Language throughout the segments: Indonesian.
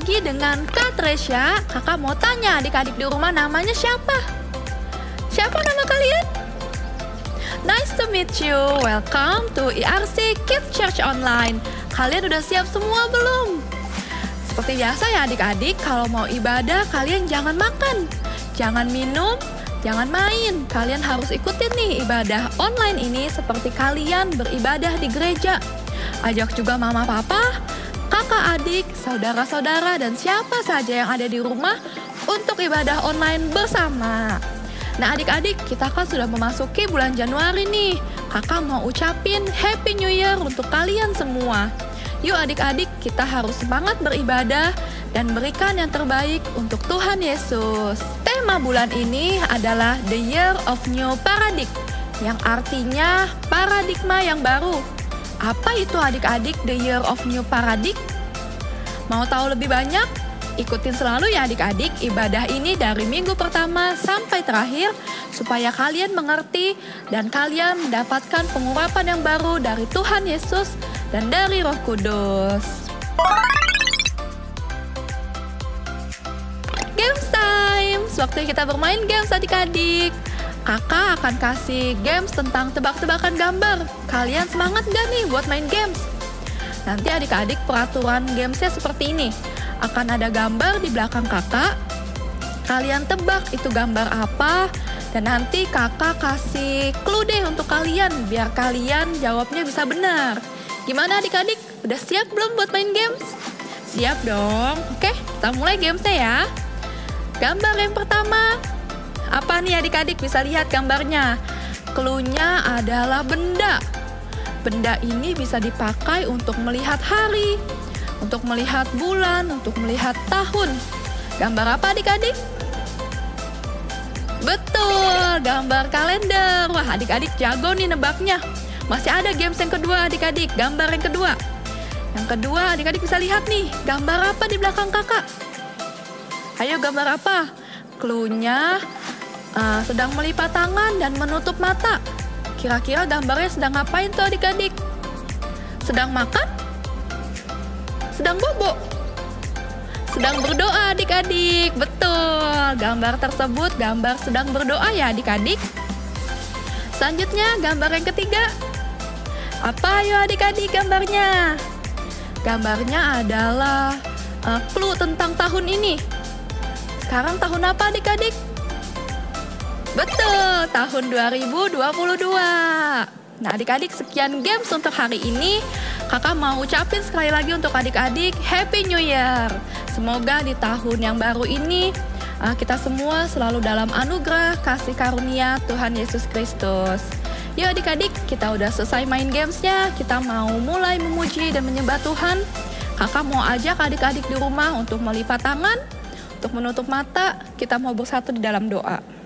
lagi dengan Kak Tresya. Kakak mau tanya adik-adik di rumah namanya siapa? Siapa nama kalian? Nice to meet you. Welcome to IRC Kids Church Online. Kalian udah siap semua belum? Seperti biasa ya adik-adik, kalau mau ibadah kalian jangan makan, jangan minum, jangan main. Kalian harus ikutin nih ibadah online ini seperti kalian beribadah di gereja. Ajak juga mama papa, kakak adik, saudara-saudara, dan siapa saja yang ada di rumah untuk ibadah online bersama. Nah adik-adik, kita kan sudah memasuki bulan Januari nih. Kakak mau ucapin Happy New Year untuk kalian semua. Yuk adik-adik, kita harus semangat beribadah dan berikan yang terbaik untuk Tuhan Yesus. Tema bulan ini adalah The Year of New Paradigm, yang artinya paradigma yang baru. Apa itu adik-adik The Year of New Paradigm? Mau tahu lebih banyak? Ikutin selalu ya adik-adik ibadah ini dari minggu pertama sampai terakhir supaya kalian mengerti dan kalian mendapatkan pengurapan yang baru dari Tuhan Yesus dan dari Roh Kudus. Games time! Waktu kita bermain games adik-adik. Kakak akan kasih games tentang tebak-tebakan gambar. Kalian semangat gak nih buat main games? Nanti adik-adik peraturan gamesnya seperti ini. Akan ada gambar di belakang kakak. Kalian tebak itu gambar apa. Dan nanti kakak kasih clue deh untuk kalian. Biar kalian jawabnya bisa benar. Gimana adik-adik? Udah siap belum buat main games? Siap dong. Oke, kita mulai gamesnya ya. Gambar yang pertama. Apa nih adik-adik bisa lihat gambarnya? Cluenya adalah benda. Benda ini bisa dipakai untuk melihat hari, untuk melihat bulan, untuk melihat tahun. Gambar apa adik-adik? Betul, gambar kalender. Wah adik-adik jago nih nebaknya. Masih ada games yang kedua adik-adik, gambar yang kedua. Yang kedua adik-adik bisa lihat nih, gambar apa di belakang kakak? Ayo gambar apa? Cluenya sedang melipat tangan dan menutup mata. Kira-kira gambarnya sedang ngapain tuh adik-adik? Sedang makan? Sedang bobo? Sedang berdoa adik-adik. Betul, gambar tersebut gambar sedang berdoa ya adik-adik. Selanjutnya gambar yang ketiga. Apa ayo adik-adik gambarnya? Gambarnya adalah clue tentang tahun ini. Sekarang tahun apa adik-adik? Betul, tahun 2022. Nah adik-adik sekian games untuk hari ini. Kakak mau ucapin sekali lagi untuk adik-adik Happy New Year. Semoga di tahun yang baru ini kita semua selalu dalam anugerah kasih karunia Tuhan Yesus Kristus. Yuk adik-adik, kita udah selesai main gamesnya. Kita mau mulai memuji dan menyembah Tuhan. Kakak mau ajak adik-adik di rumah untuk melipat tangan, untuk menutup mata. Kita mau bersatu di dalam doa.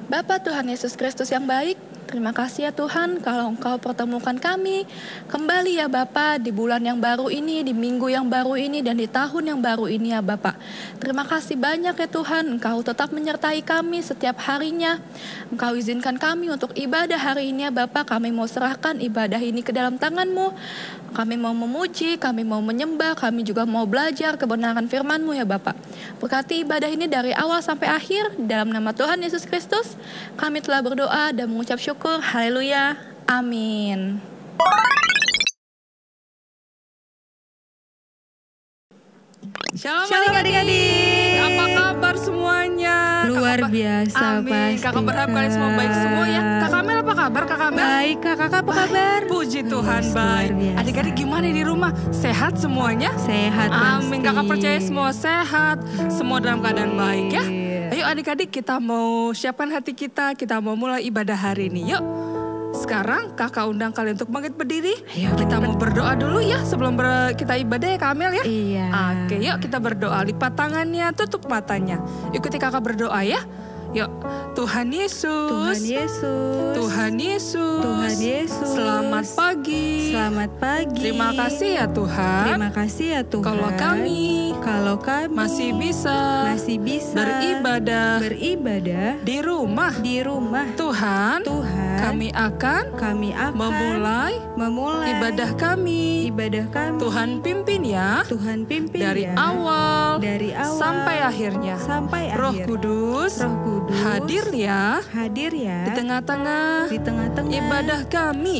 Bapa Tuhan Yesus Kristus yang baik, terima kasih ya Tuhan kalau Engkau pertemukan kami kembali ya Bapa di bulan yang baru ini, di minggu yang baru ini, dan di tahun yang baru ini ya Bapa. Terima kasih banyak ya Tuhan, Engkau tetap menyertai kami setiap harinya. Engkau izinkan kami untuk ibadah hari ini ya Bapa. Kami mau serahkan ibadah ini ke dalam tangan-Mu. Kami mau memuji, kami mau menyembah, kami juga mau belajar kebenaran firman-Mu ya Bapa. Berkati ibadah ini dari awal sampai akhir, dalam nama Tuhan Yesus Kristus, kami telah berdoa dan mengucap syukur. Haleluya. Amin. Shalom adik-adik, apa kabar semuanya? Luar biasa Amin. pasti. Kakak berharap kalian semua baik semua ya. Kak Kamel apa kabar Kak Kamel? Baik kakak apa kabar? Puji Tuhan Yes, baik. luar biasa. Adik-adik gimana di rumah? Sehat semuanya? Sehat Amin. pasti. Kakak percaya semua sehat, semua dalam keadaan baik ya. Iya. Ayo adik-adik kita mau siapkan hati kita mau mulai ibadah hari ini. Yuk. Sekarang kakak undang kalian untuk bangkit berdiri. Ayo, Kita mau berdoa dulu ya sebelum kita ibadah ya Kak Amel ya. Iya. Oke, yuk kita berdoa. Lipat tangannya, tutup matanya. Ikuti kakak berdoa ya. Yuk, Tuhan Yesus. Tuhan Yesus. Tuhan Yesus. Tuhan Yesus. Selamat pagi. Selamat pagi. Terima kasih ya Tuhan. Terima kasih ya Tuhan. Kalau kami masih bisa beribadah di rumah di rumah Tuhan. Tuhan kami akan memulai ibadah kami. Tuhan pimpin ya. Dari awal sampai akhirnya. Roh Kudus hadir ya. Di tengah-tengah ibadah kami.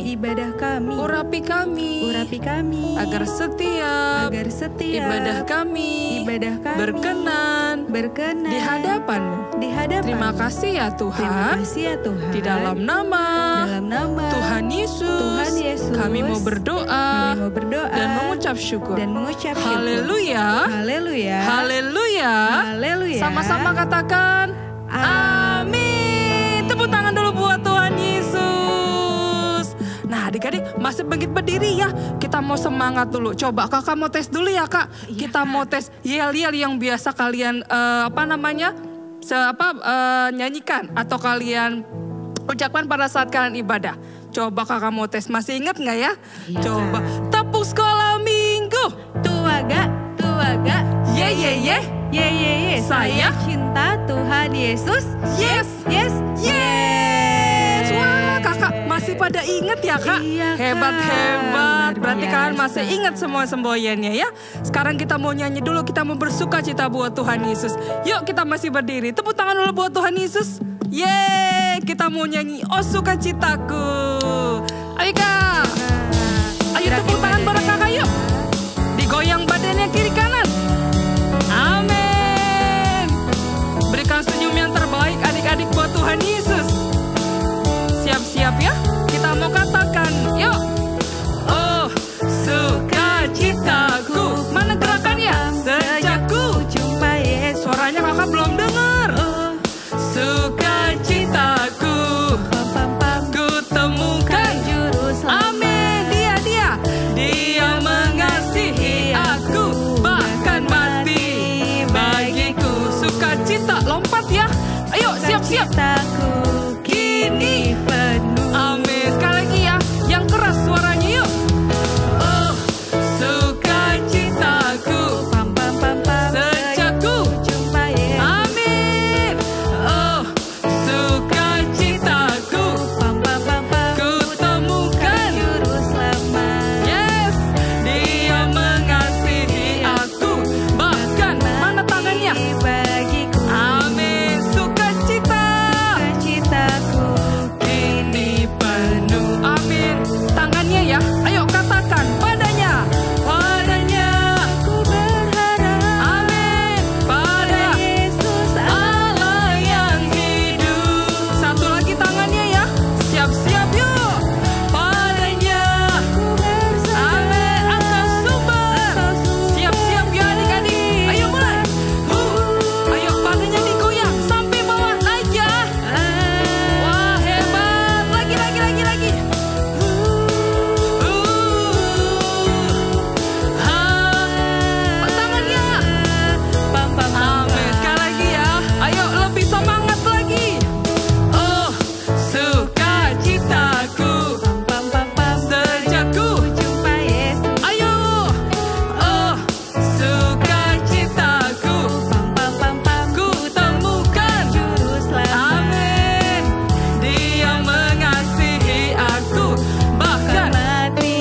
Urapi kami. Agar setiap ibadah kami berkenan di hadapan-Mu. Terima kasih ya Tuhan. Di dalam nama Tuhan Yesus, kami mau berdoa dan mengucap syukur. Haleluya. Sama-sama katakan amin. Tepuk tangan dulu buat Tuhan Yesus. Nah adik-adik masih bangkit berdiri ya. Kita mau semangat dulu. Coba kakak mau tes dulu ya kak. Kita mau tes yel-yel yang biasa kalian nyanyikan atau kalian ucapkan pada saat kalian ibadah. Coba kakak mau tes, masih ingat nggak ya? Coba tepuk sekolah minggu. Tuaga. Ye. Saya cinta Tuhan Yesus. Yes. Wah kakak masih pada ingat ya kak? Iya, Kak. Hebat. Berarti Luar kalian biasa. masih ingat semua semboyannya ya. Sekarang kita mau nyanyi dulu, kita mau bersuka cita buat Tuhan Yesus. Yuk kita masih berdiri, tepuk tangan dulu buat Tuhan Yesus. Yeay, kita mau nyanyi oh sukacitaku. Ayo kak, ayo tepuk tangan bareng kakak yuk. Digoyang badannya kiri kanan. Amin. Berikan senyum yang terbaik adik-adik buat Tuhan Yesus. Siap-siap ya, kita mau katakan yuk. Oh sukacitaku. Mana gerakannya? Sejak ku jumpa Yesus. Suaranya kakak belum dengar. Sukacitaku ku temukan Juru selamat. amin. Dia mengasihi aku, bahkan mati bagiku. Sukacita, lompat ya. Ayo siap-siap. Citaku kini penuh. Amin. Sekali lagi ya, yang keras suaranya yuk. Oh sukacitaku sejak ku jumpa Yesus. amin. Oh sukacitaku ku temukan Juru selamat. yes. Dia mengasihi aku, bahkan mana tangannya? Bagiku Amin. Sukacita citaku kini penuh. Amin. Tangannya ya. Ayo katakan padanya. ku berharap Amin. Pada Yesus Allah yang hidup. Satu lagi tangannya ya. Siap-siap yuk. Padanya. aku bersama. Amin. Angkat sumber. Siap-siap ya adik-adik. Ayo mulai. Ayo padanya digoyang sampai bawah naik ya. Wah hebat. Lagi. Tangannya. Amin. Sekali lagi ya. Ayo lebih semangat lagi. Oh sukacitaku sejak ku jumpa Yesus. ayo. Oh sukacitaku ku temukan Juru selamat. amin. Dia mengasihi aku, bahkan Mati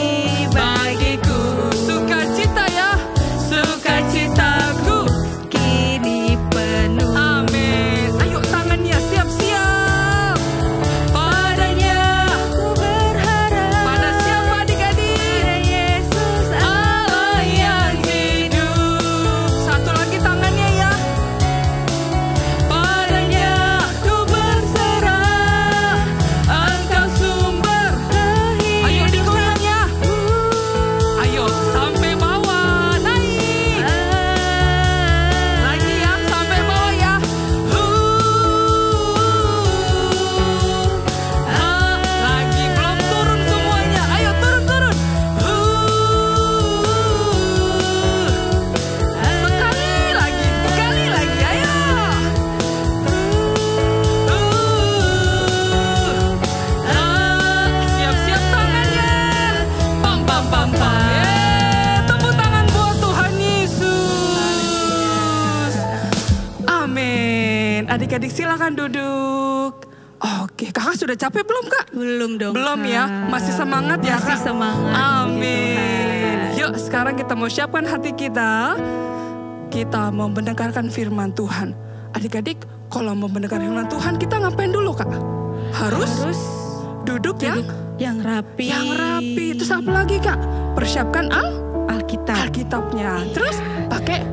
bagiku. Sukacita ya. Sukacitaku kini penuh. amin. Ayo tangannya siap-siap. Padanya. Ku berharap Pada siapa adik-adik? Yesus Allah yang hidup. Satu lagi tangannya ya. Padanya ku berserah, Engkau sumber. Ayo digoyangnya. Ayo sampai bawah naik. Lagi ya sampai bawah ya. Lagi belum turun semuanya. Ayo turun. Sekali lagi, ayo. Siap-siap tangannya. Pam. Tepuk tangan buat Tuhan Yesus. Amin. Adik-adik silakan duduk. Oke, kakak sudah capek belum Kak? Belum dong. Belum ya? Kak. Masih semangat ya Masih Kak? semangat. Amin. Yuk sekarang kita mau siapkan hati kita. Kita mau mendengarkan firman Tuhan. Adik-adik, kalau mau mendengarkan firman Tuhan, kita ngapain dulu Kak? Harus duduk yang rapi. Yang rapi. Terus apa lagi Kak? Persiapkan Alkitabnya. Terus pakai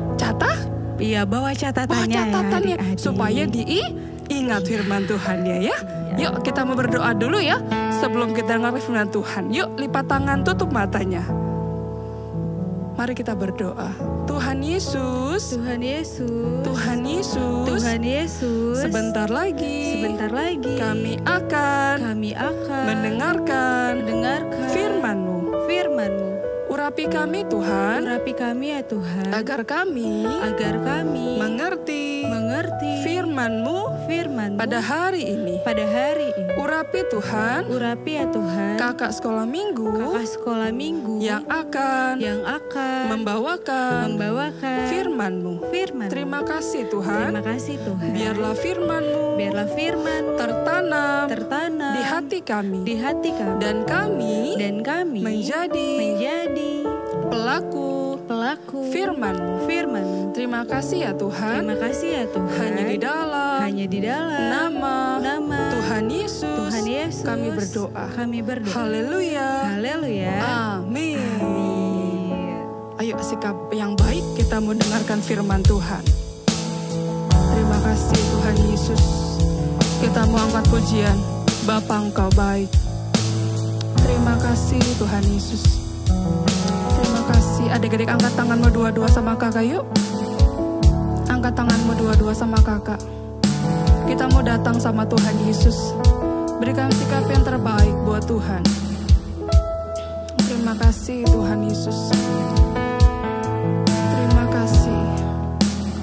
Iya, bawa catatannya. catatannya ya, adik-adik. supaya diingat firman Tuhannya ya. Yuk kita mau berdoa dulu ya. Sebelum kita dengar firman Tuhan. Yuk lipat tangan, tutup matanya. Mari kita berdoa. Tuhan Yesus. Tuhan Yesus. Tuhan Yesus. Tuhan Yesus. Sebentar lagi. Kami akan mendengarkan firman-Mu. Urapi kami Tuhan. Ya Tuhan. Agar kami mengerti firman-Mu pada hari ini. Urapi Tuhan. Ya Tuhan. Kakak sekolah minggu yang akan membawakan firman-Mu. Terima kasih Tuhan. Biarlah firman-Mu tertanam di hati kami. Dan kami menjadi pelaku firman-Mu. Terima kasih ya Tuhan. Hanya di dalam nama Tuhan Yesus kami berdoa. Haleluya. Amin. Ayo sikap yang baik, kita mau dengarkan firman Tuhan. Terima kasih Tuhan Yesus. Kita mau angkat pujian. Bapa Engkau baik. Terima kasih Tuhan Yesus. Terima kasih. Adik-adik angkat tanganmu dua-dua sama kakak yuk. Angkat tanganmu dua-dua sama kakak. Kita mau datang sama Tuhan Yesus. Berikan sikap yang terbaik buat Tuhan. Terima kasih Tuhan Yesus. Terima kasih.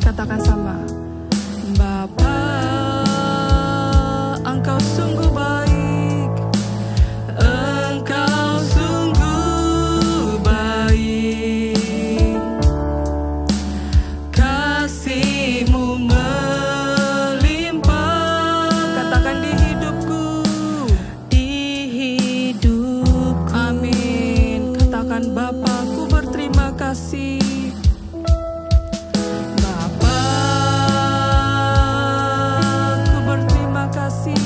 Katakan sama. Bapa, Engkau sungguh baik. Engkau sungguh baik. Kasih-Mu melimpah. Katakan di hidupku. Amin. Katakan Bapakku berterima kasih. Bapakku berterima kasih.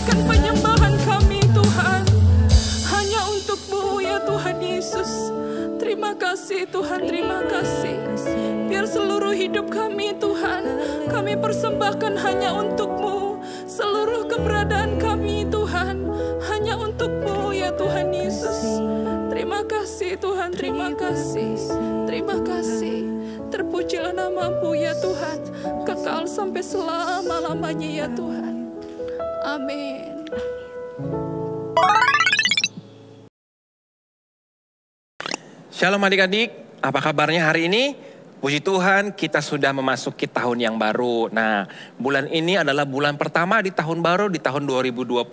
menjadikan penyembahan kami Tuhan hanya untuk-Mu ya Tuhan Yesus. Terima kasih Tuhan, terima kasih. Biar seluruh hidup kami Tuhan, kami persembahkan hanya untuk-Mu. Seluruh keberadaan kami Tuhan, hanya untuk-Mu ya Tuhan Yesus. Terima kasih Tuhan, terima kasih. Terima kasih. Terpujilah nama-Mu ya Tuhan, kekal sampai selama-lamanya ya Tuhan. Amin. Shalom adik-adik, apa kabarnya hari ini? Puji Tuhan, kita sudah memasuki tahun yang baru. Nah, bulan ini adalah bulan pertama di tahun baru, di tahun 2022.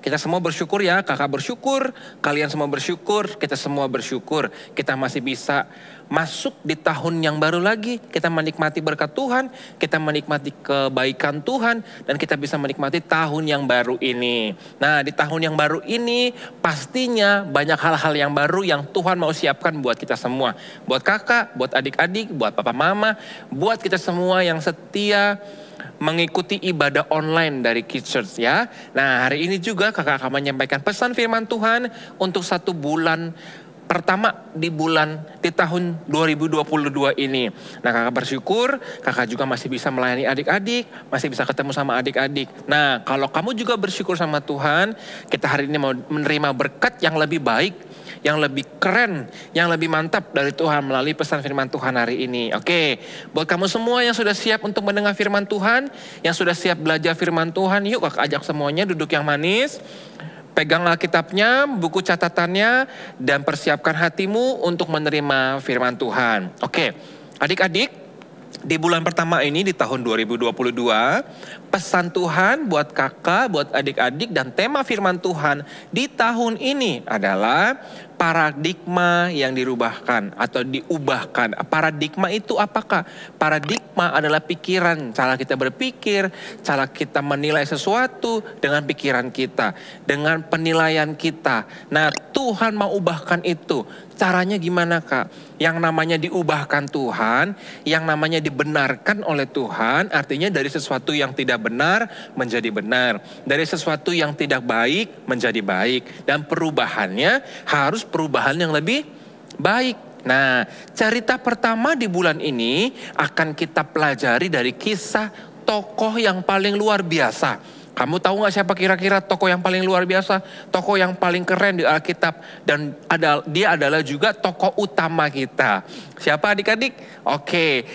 Kita semua bersyukur ya, kakak bersyukur, kalian semua bersyukur, kita semua bersyukur. Kita masih bisa masuk di tahun yang baru lagi, kita menikmati berkat Tuhan, kita menikmati kebaikan Tuhan, dan kita bisa menikmati tahun yang baru ini. Nah, di tahun yang baru ini pastinya banyak hal-hal yang baru yang Tuhan mau siapkan buat kita semua. Buat kakak, buat adik-adik, buat papa mama, buat kita semua yang setia mengikuti ibadah online dari Kids Church ya. Nah, hari ini juga kakak akan menyampaikan pesan firman Tuhan untuk 1 bulan pertama di tahun 2022 ini. Nah, kakak bersyukur, kakak juga masih bisa melayani adik-adik, masih bisa ketemu sama adik-adik. Nah, kalau kamu juga bersyukur sama Tuhan, kita hari ini mau menerima berkat yang lebih baik, yang lebih keren, yang lebih mantap dari Tuhan melalui pesan firman Tuhan hari ini. Oke, buat kamu semua yang sudah siap untuk mendengar firman Tuhan, yang sudah siap belajar firman Tuhan, yuk kakak ajak semuanya duduk yang manis. Pegang Alkitabnya, buku catatannya, dan persiapkan hatimu untuk menerima firman Tuhan. Oke, adik-adik, di bulan pertama ini di tahun 2022, pesan Tuhan buat kakak, buat adik-adik, dan tema firman Tuhan di tahun ini adalah paradigma yang dirubahkan atau diubahkan. Paradigma itu apakah? Paradigma adalah pikiran, cara kita berpikir, cara kita menilai sesuatu dengan pikiran kita, dengan penilaian kita. Nah, Tuhan mau ubahkan itu. Caranya gimana kak? Yang namanya diubahkan Tuhan, yang namanya dibenarkan oleh Tuhan, artinya dari sesuatu yang tidak benar menjadi benar. Dari sesuatu yang tidak baik menjadi baik. Dan perubahannya harus perubahan yang lebih baik. Nah, cerita pertama di bulan ini akan kita pelajari dari kisah tokoh yang paling luar biasa. Kamu tahu gak siapa kira-kira tokoh yang paling luar biasa? Tokoh yang paling keren di Alkitab. Dan dia adalah juga tokoh utama kita. Siapa adik-adik? Oke,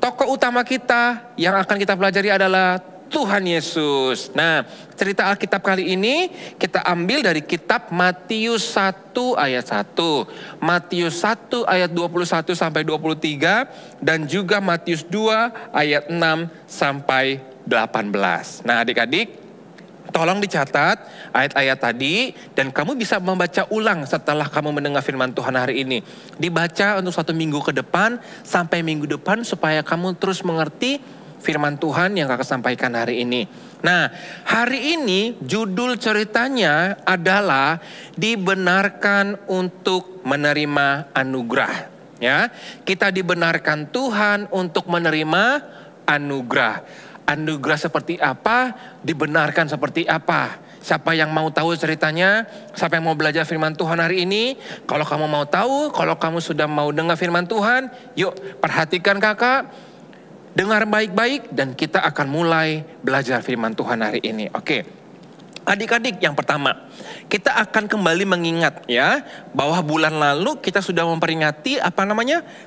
tokoh utama kita yang akan kita pelajari adalah Tuhan Yesus. Nah, cerita Alkitab kali ini kita ambil dari kitab Matius 1 ayat 1. Matius 1 ayat 21 sampai 23. Dan juga Matius 2 ayat 6 sampai 18. Nah, adik-adik, tolong dicatat ayat-ayat tadi dan kamu bisa membaca ulang setelah kamu mendengar firman Tuhan hari ini. Dibaca untuk 1 minggu ke depan sampai minggu depan supaya kamu terus mengerti firman Tuhan yang kakak sampaikan hari ini. Nah, hari ini judul ceritanya adalah dibenarkan untuk menerima anugerah. Ya, kita dibenarkan Tuhan untuk menerima anugerah. Anugerah seperti apa, dibenarkan seperti apa. Siapa yang mau tahu ceritanya? Siapa yang mau belajar firman Tuhan hari ini? Kalau kamu mau tahu, kalau kamu sudah mau dengar firman Tuhan, yuk perhatikan kakak, dengar baik-baik dan kita akan mulai belajar firman Tuhan hari ini. Oke. Adik-adik, yang pertama, kita akan kembali mengingat ya bahwa bulan lalu kita sudah memperingati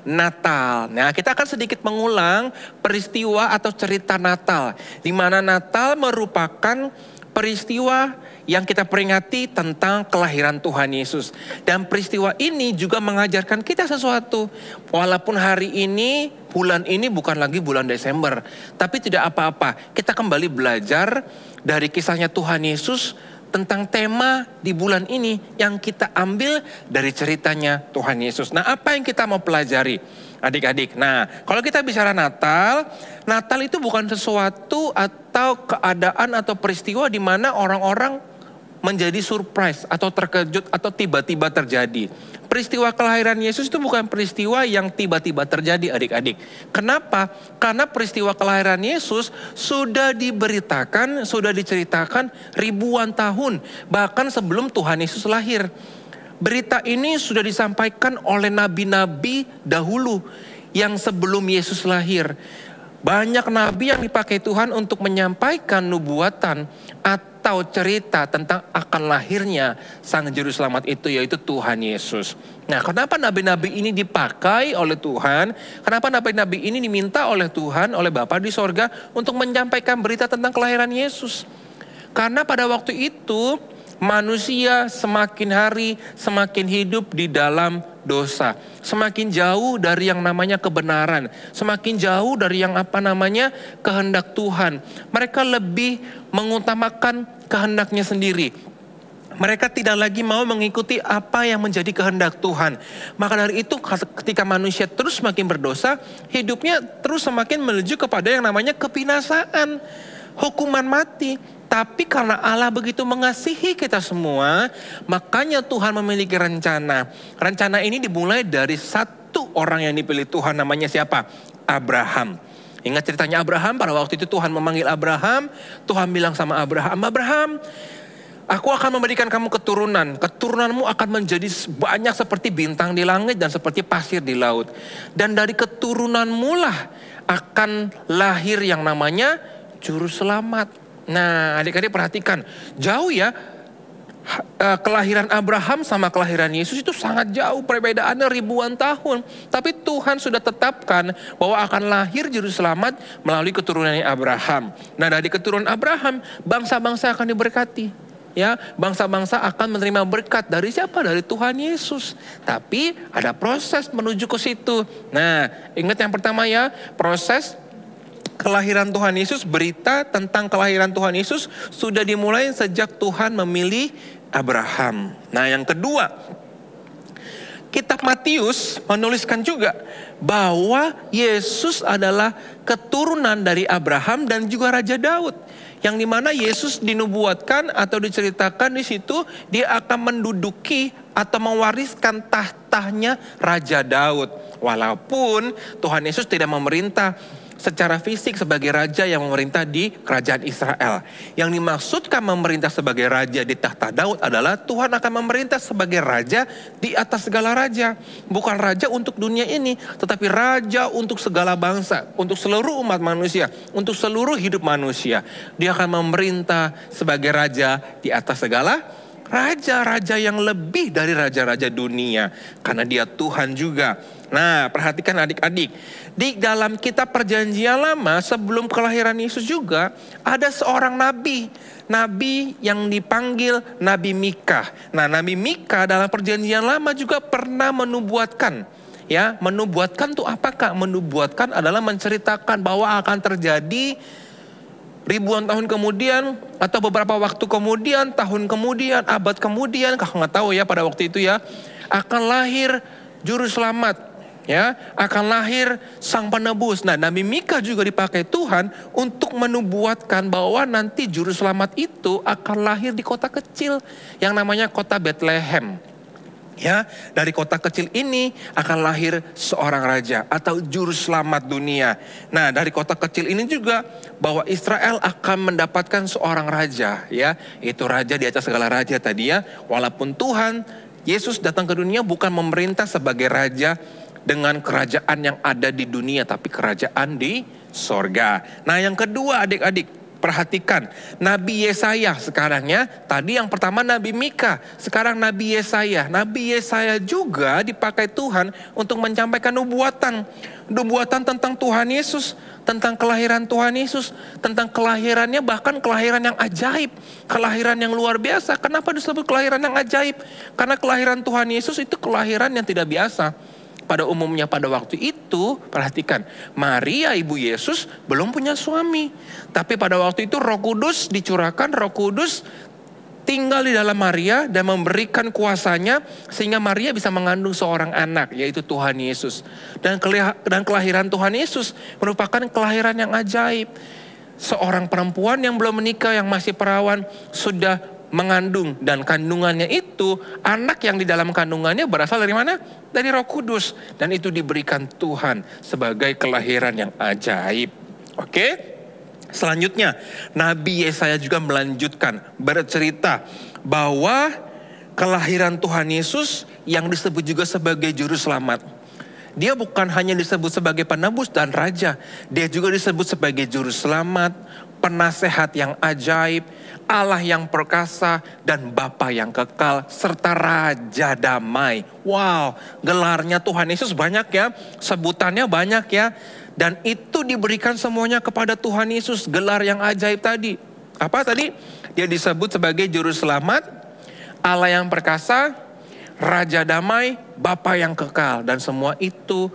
Natal. Nah, kita akan sedikit mengulang peristiwa atau cerita Natal, di mana Natal merupakan peristiwa yang kita peringati tentang kelahiran Tuhan Yesus. Dan peristiwa ini juga mengajarkan kita sesuatu. Walaupun hari ini, bulan ini bukan lagi bulan Desember, tapi tidak apa-apa. Kita kembali belajar dari kisahnya Tuhan Yesus tentang tema di bulan ini yang kita ambil dari ceritanya Tuhan Yesus. Nah, apa yang kita mau pelajari adik-adik? Nah, kalau kita bicara Natal, Natal itu bukan sesuatu atau keadaan atau peristiwa di mana orang-orang menjadi surprise atau terkejut atau tiba-tiba terjadi. Peristiwa kelahiran Yesus itu bukan peristiwa yang tiba-tiba terjadi adik-adik. Kenapa? Karena peristiwa kelahiran Yesus sudah diberitakan, sudah diceritakan ribuan tahun. Bahkan sebelum Tuhan Yesus lahir. Berita ini sudah disampaikan oleh nabi-nabi dahulu yang sebelum Yesus lahir. Banyak nabi yang dipakai Tuhan untuk menyampaikan nubuatan atau cerita tentang akan lahirnya Sang Juru Selamat itu, yaitu Tuhan Yesus. Nah, kenapa nabi-nabi ini dipakai oleh Tuhan? Kenapa nabi-nabi ini diminta oleh Tuhan, oleh Bapa di sorga untuk menyampaikan berita tentang kelahiran Yesus? Karena pada waktu itu manusia semakin hari semakin hidup di dalam dosa. Semakin jauh dari yang namanya kebenaran. Semakin jauh dari yang kehendak Tuhan. Mereka lebih mengutamakan kehendaknya sendiri. Mereka tidak lagi mau mengikuti apa yang menjadi kehendak Tuhan. Maka dari itu ketika manusia terus semakin berdosa, hidupnya terus semakin menuju kepada yang namanya kebinasaan. Hukuman mati. Tapi karena Allah begitu mengasihi kita semua, makanya Tuhan memiliki rencana. Rencana ini dimulai dari satu orang yang dipilih Tuhan, namanya siapa? Abraham. Ingat ceritanya Abraham, pada waktu itu Tuhan memanggil Abraham. Tuhan bilang sama Abraham, Abraham, aku akan memberikan kamu keturunan. Keturunanmu akan menjadi banyak seperti bintang di langit dan seperti pasir di laut. Dan dari keturunanmu lah akan lahir yang namanya Juru Selamat. Nah, adik-adik perhatikan, jauh ya kelahiran Abraham sama kelahiran Yesus itu sangat jauh, perbedaannya ribuan tahun. Tapi Tuhan sudah tetapkan bahwa akan lahir Juru Selamat melalui keturunannya Abraham. Nah, dari keturunan Abraham, bangsa-bangsa akan diberkati. Ya, bangsa-bangsa akan menerima berkat dari siapa? Dari Tuhan Yesus. Tapi ada proses menuju ke situ. Nah, ingat yang pertama ya, proses kelahiran Tuhan Yesus, berita tentang kelahiran Tuhan Yesus sudah dimulai sejak Tuhan memilih Abraham. Nah, yang kedua, kitab Matius menuliskan juga bahwa Yesus adalah keturunan dari Abraham dan juga Raja Daud. Yang dimana Yesus dinubuatkan atau diceritakan di situ dia akan menduduki atau mewariskan tahtanya Raja Daud. Walaupun Tuhan Yesus tidak memerintah secara fisik sebagai raja yang memerintah di kerajaan Israel. Yang dimaksudkan memerintah sebagai raja di tahta Daud adalah Tuhan akan memerintah sebagai raja di atas segala raja. Bukan raja untuk dunia ini, tetapi raja untuk segala bangsa, untuk seluruh umat manusia, untuk seluruh hidup manusia. Dia akan memerintah sebagai raja di atas segala raja-raja yang lebih dari raja-raja dunia. Karena dia Tuhan juga. Nah, perhatikan adik-adik. Di dalam kitab Perjanjian Lama sebelum kelahiran Yesus juga ada seorang nabi. Nabi yang dipanggil Nabi Mika. Nah, Nabi Mika dalam Perjanjian Lama juga pernah menubuatkan. Ya, menubuatkan itu apakah? Menubuatkan adalah menceritakan bahwa akan terjadi ribuan tahun kemudian atau beberapa waktu kemudian, tahun kemudian, abad kemudian, kakak nggak tahu ya pada waktu itu ya, akan lahir Juru Selamat. Ya, akan lahir Sang Penebus. Nah, Nabi Mika juga dipakai Tuhan untuk menubuatkan bahwa nanti Juru Selamat itu akan lahir di kota kecil yang namanya kota Bethlehem. Ya, dari kota kecil ini akan lahir seorang raja atau Juru Selamat dunia. Nah, dari kota kecil ini juga bahwa Israel akan mendapatkan seorang raja, ya, itu raja di atas segala raja tadi ya. Walaupun Tuhan Yesus datang ke dunia bukan memerintah sebagai raja dengan kerajaan yang ada di dunia, tapi kerajaan di sorga. Nah, yang kedua adik-adik, perhatikan Nabi Yesaya sekarang ya. Tadi yang pertama Nabi Mika, sekarang Nabi Yesaya. Nabi Yesaya juga dipakai Tuhan untuk menyampaikan nubuatan. Nubuatan tentang Tuhan Yesus, tentang kelahiran Tuhan Yesus, tentang kelahirannya, bahkan kelahiran yang ajaib, kelahiran yang luar biasa. Kenapa disebut kelahiran yang ajaib? Karena kelahiran Tuhan Yesus itu kelahiran yang tidak biasa. Pada umumnya pada waktu itu, perhatikan, Maria ibu Yesus belum punya suami. Tapi pada waktu itu Roh Kudus dicurahkan, Roh Kudus tinggal di dalam Maria dan memberikan kuasanya sehingga Maria bisa mengandung seorang anak, yaitu Tuhan Yesus. Dan kelahiran Tuhan Yesus merupakan kelahiran yang ajaib. Seorang perempuan yang belum menikah, yang masih perawan, sudah mengandung, dan kandungannya itu, anak yang di dalam kandungannya berasal dari mana? Dari Roh Kudus, dan itu diberikan Tuhan sebagai kelahiran yang ajaib. Oke? Selanjutnya, Nabi Yesaya juga melanjutkan bercerita bahwa kelahiran Tuhan Yesus yang disebut juga sebagai juru selamat. Dia bukan hanya disebut sebagai penebus dan raja, dia juga disebut sebagai juru selamat, penasehat yang ajaib, Allah yang perkasa, dan Bapa yang kekal, serta Raja Damai. Wow, gelarnya Tuhan Yesus banyak ya, sebutannya banyak ya. Dan itu diberikan semuanya kepada Tuhan Yesus, gelar yang ajaib tadi. Apa tadi? Dia disebut sebagai juru selamat, Allah yang perkasa, Raja Damai, Bapa yang kekal. Dan semua itu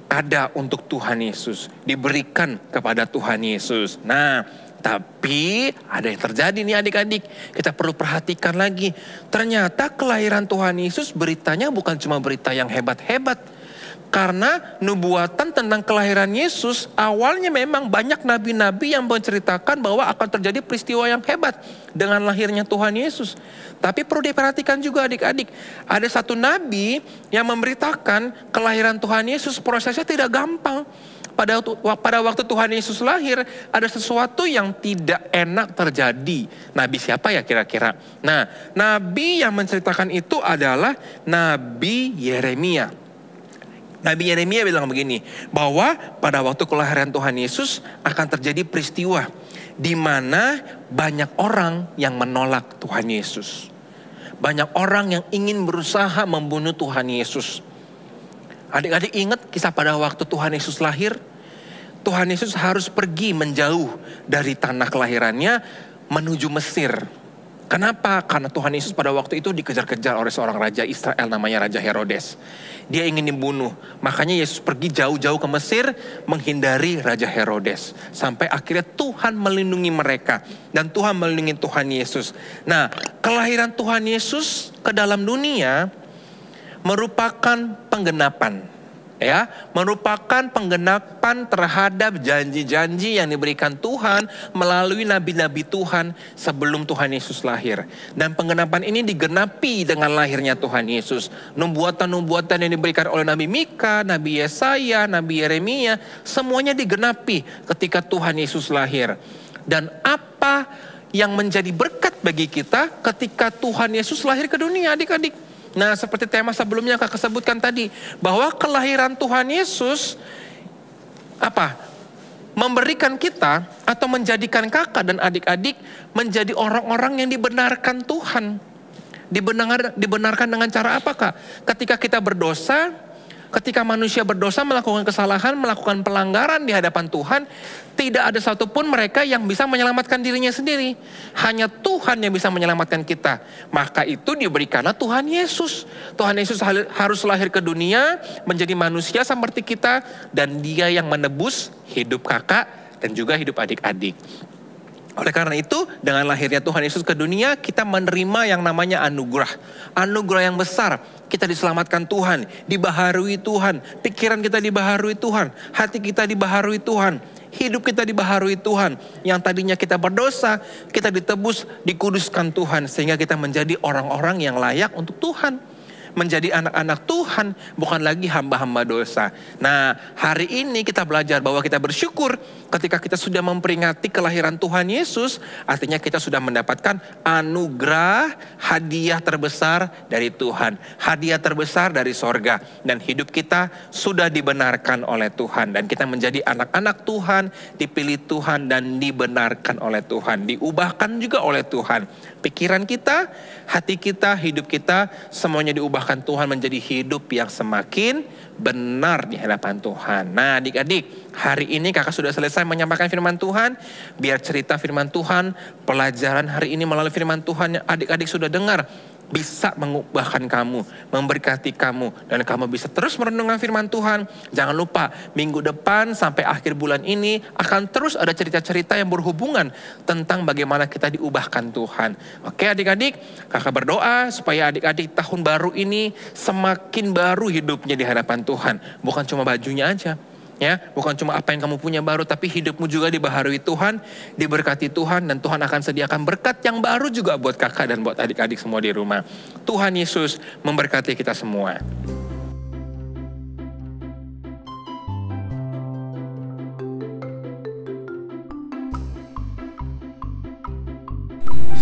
ada untuk Tuhan Yesus, diberikan kepada Tuhan Yesus. Nah, tapi ada yang terjadi nih adik-adik. Kita perlu perhatikan lagi. Ternyata kelahiran Tuhan Yesus beritanya bukan cuma berita yang hebat-hebat. Karena nubuatan tentang kelahiran Yesus awalnya memang banyak nabi-nabi yang menceritakan bahwa akan terjadi peristiwa yang hebat dengan lahirnya Tuhan Yesus. Tapi perlu diperhatikan juga adik-adik. Ada satu nabi yang memberitakan kelahiran Tuhan Yesus prosesnya tidak gampang. Pada waktu Tuhan Yesus lahir, ada sesuatu yang tidak enak terjadi. Nabi siapa ya kira-kira? Nah, nabi yang menceritakan itu adalah Nabi Yeremia. Nabi Yeremia bilang begini, bahwa pada waktu kelahiran Tuhan Yesus akan terjadi peristiwa di mana banyak orang yang menolak Tuhan Yesus. Banyak orang yang ingin berusaha membunuh Tuhan Yesus. Adik-adik ingat kisah pada waktu Tuhan Yesus lahir? Tuhan Yesus harus pergi menjauh dari tanah kelahirannya menuju Mesir. Kenapa? Karena Tuhan Yesus pada waktu itu dikejar-kejar oleh seorang raja Israel namanya Raja Herodes. Dia ingin dibunuh. Makanya Yesus pergi jauh-jauh ke Mesir menghindari Raja Herodes. Sampai akhirnya Tuhan melindungi mereka. Dan Tuhan melindungi Tuhan Yesus. Nah, kelahiran Tuhan Yesus ke dalam dunia merupakan penggenapan. Ya, merupakan penggenapan terhadap janji-janji yang diberikan Tuhan melalui nabi-nabi Tuhan sebelum Tuhan Yesus lahir. Dan penggenapan ini digenapi dengan lahirnya Tuhan Yesus. Nubuatan-nubuatan yang diberikan oleh Nabi Mika, Nabi Yesaya, Nabi Yeremia, semuanya digenapi ketika Tuhan Yesus lahir. Dan apa yang menjadi berkat bagi kita ketika Tuhan Yesus lahir ke dunia, adik-adik? Nah, seperti tema sebelumnya kakak sebutkan tadi, bahwa kelahiran Tuhan Yesus memberikan kita atau menjadikan kakak dan adik-adik menjadi orang-orang yang dibenarkan Tuhan. Dibenarkan dengan cara apa, Kak? Ketika kita berdosa, ketika manusia berdosa, melakukan kesalahan, melakukan pelanggaran di hadapan Tuhan, tidak ada satupun mereka yang bisa menyelamatkan dirinya sendiri. Hanya Tuhan yang bisa menyelamatkan kita. Maka itu diberikanlah Tuhan Yesus. Tuhan Yesus harus lahir ke dunia, menjadi manusia seperti kita, dan Dia yang menebus hidup kakak dan juga hidup adik-adik. Oleh karena itu, dengan lahirnya Tuhan Yesus ke dunia, kita menerima yang namanya anugerah. Anugerah yang besar. Kita diselamatkan Tuhan, dibaharui Tuhan, pikiran kita dibaharui Tuhan, hati kita dibaharui Tuhan, hidup kita dibaharui Tuhan. Yang tadinya kita berdosa, kita ditebus, dikuduskan Tuhan, sehingga kita menjadi orang-orang yang layak untuk Tuhan. Menjadi anak-anak Tuhan, bukan lagi hamba-hamba dosa. Nah, hari ini kita belajar bahwa kita bersyukur ketika kita sudah memperingati kelahiran Tuhan Yesus. Artinya kita sudah mendapatkan anugerah, hadiah terbesar dari Tuhan. Hadiah terbesar dari sorga. Dan hidup kita sudah dibenarkan oleh Tuhan. Dan kita menjadi anak-anak Tuhan, dipilih Tuhan dan dibenarkan oleh Tuhan. Diubahkan juga oleh Tuhan. Pikiran kita, hati kita, hidup kita, semuanya diubahkan Tuhan menjadi hidup yang semakin benar di hadapan Tuhan. Nah, adik-adik, hari ini kakak sudah selesai menyampaikan firman Tuhan. Biar cerita firman Tuhan, pelajaran hari ini melalui firman Tuhan yang adik-adik sudah dengar, bisa mengubahkan kamu, memberkati kamu, dan kamu bisa terus merenungkan firman Tuhan. Jangan lupa, minggu depan sampai akhir bulan ini akan terus ada cerita-cerita yang berhubungan tentang bagaimana kita diubahkan Tuhan. Oke adik-adik, kakak berdoa supaya adik-adik tahun baru ini semakin baru hidupnya di hadapan Tuhan. Bukan cuma bajunya aja, Ya, bukan cuma apa yang kamu punya baru, tapi hidupmu juga dibaharui Tuhan, diberkati Tuhan, dan Tuhan akan sediakan berkat yang baru juga buat kakak dan buat adik-adik semua di rumah. Tuhan Yesus memberkati kita semua.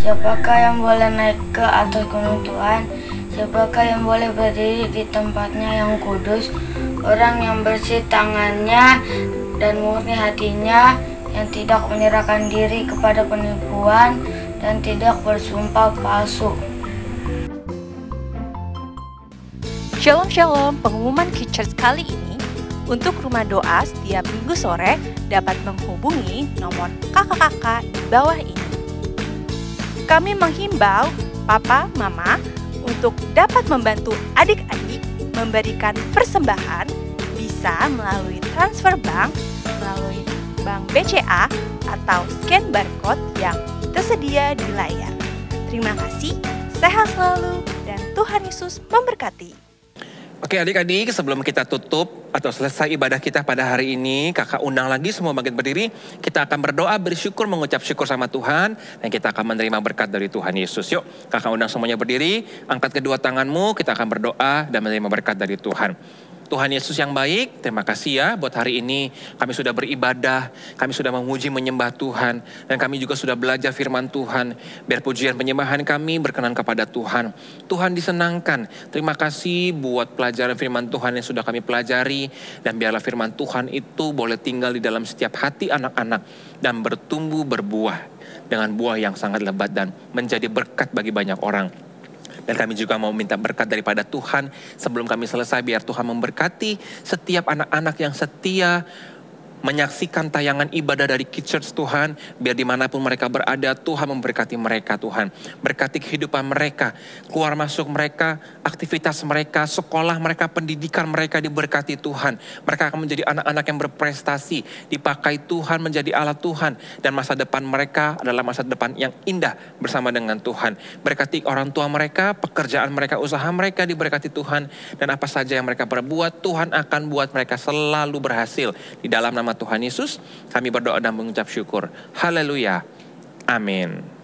Siapakah yang boleh naik ke atas gunung Tuhan? Siapakah yang boleh berdiri di tempatnya yang kudus? Orang yang bersih tangannya dan murni hatinya, yang tidak menyerahkan diri kepada penipuan dan tidak bersumpah palsu. Shalom Shalom, pengumuman Kids Church kali ini untuk rumah doa setiap minggu sore dapat menghubungi nomor kakak-kakak di bawah ini. Kami menghimbau papa, mama untuk dapat membantu adik-adik memberikan persembahan bisa melalui transfer bank, melalui bank BCA atau scan barcode yang tersedia di layar. Terima kasih, sehat selalu, dan Tuhan Yesus memberkati. Oke adik-adik, sebelum kita tutup atau selesai ibadah kita pada hari ini, kakak undang lagi semua bangkit berdiri. Kita akan berdoa, bersyukur, mengucap syukur sama Tuhan, dan kita akan menerima berkat dari Tuhan Yesus. Yuk, kakak undang semuanya berdiri, angkat kedua tanganmu, kita akan berdoa dan menerima berkat dari Tuhan. Tuhan Yesus yang baik, terima kasih ya buat hari ini kami sudah beribadah, kami sudah memuji menyembah Tuhan, dan kami juga sudah belajar firman Tuhan. Biar pujian penyembahan kami berkenan kepada Tuhan. Tuhan disenangkan. Terima kasih buat pelajaran firman Tuhan yang sudah kami pelajari, dan biarlah firman Tuhan itu boleh tinggal di dalam setiap hati anak-anak dan bertumbuh berbuah dengan buah yang sangat lebat dan menjadi berkat bagi banyak orang. Dan kami juga mau minta berkat daripada Tuhan sebelum kami selesai, biar Tuhan memberkati setiap anak-anak yang setia menyaksikan tayangan ibadah dari Kids Church Tuhan. Biar dimanapun mereka berada, Tuhan memberkati mereka Tuhan. Berkati kehidupan mereka, keluar masuk mereka, aktivitas mereka, sekolah mereka, pendidikan mereka diberkati Tuhan. Mereka akan menjadi anak-anak yang berprestasi, dipakai Tuhan menjadi alat Tuhan. Dan masa depan mereka adalah masa depan yang indah bersama dengan Tuhan. Berkati orang tua mereka, pekerjaan mereka, usaha mereka diberkati Tuhan. Dan apa saja yang mereka perbuat, Tuhan akan buat mereka selalu berhasil. Di dalam nama Tuhan Yesus, kami berdoa dan mengucap syukur. Haleluya. Amin.